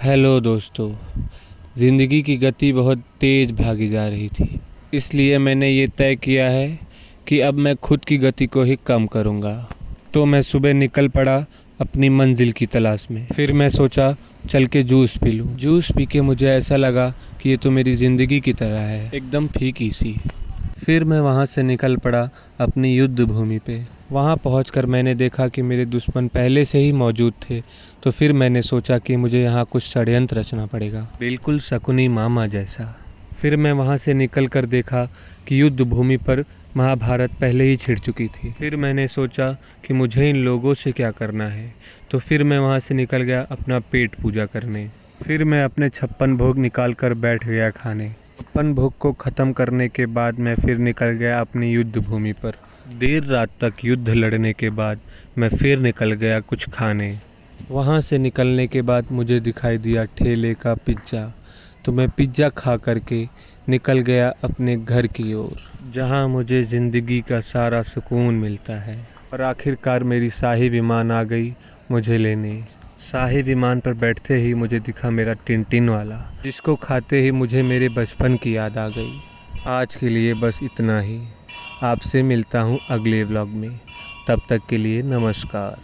Hello दोस्तों। ज़िंदगी की गति बहुत तेज़ भागी जा रही थी, इसलिए मैंने ये तय किया है कि अब मैं खुद की गति को ही कम करूँगा। तो मैं सुबह निकल पड़ा अपनी मंजिल की तलाश में। फिर मैं सोचा चल के जूस पी लूँ। जूस पी के मुझे ऐसा लगा कि ये तो मेरी ज़िंदगी की तरह है, एकदम फीकी सी। फिर मैं वहाँ से निकल पड़ा अपनी युद्ध भूमि पे। वहाँ पहुँचकर मैंने देखा कि मेरे दुश्मन पहले से ही मौजूद थे। तो फिर मैंने सोचा कि मुझे यहाँ कुछ षड्यंत्र रचना पड़ेगा, बिल्कुल शकुनी मामा जैसा। फिर मैं वहाँ से निकल कर देखा कि युद्ध भूमि पर महाभारत पहले ही छिड़ चुकी थी। फिर मैंने सोचा कि मुझे इन लोगों से क्या करना है। तो फिर मैं वहाँ से निकल गया अपना पेट पूजा करने। फिर मैं अपने 56 भोग निकाल कर बैठ गया खाने। 56 भोग को ख़त्म करने के बाद मैं फिर निकल गया अपनी युद्ध भूमि पर। देर रात तक युद्ध लड़ने के बाद मैं फिर निकल गया कुछ खाने। वहाँ से निकलने के बाद मुझे दिखाई दिया ठेले का पिज्ज़ा। तो मैं पिज्ज़ा खा करके निकल गया अपने घर की ओर, जहाँ मुझे ज़िंदगी का सारा सुकून मिलता है। और आखिरकार मेरी शाही विमान आ गई मुझे लेने। शाही विमान पर बैठते ही मुझे दिखा मेरा टिनटिन वाला, जिसको खाते ही मुझे मेरे बचपन की याद आ गई। आज के लिए बस इतना ही। आपसे मिलता हूँ अगले व्लॉग में। तब तक के लिए नमस्कार।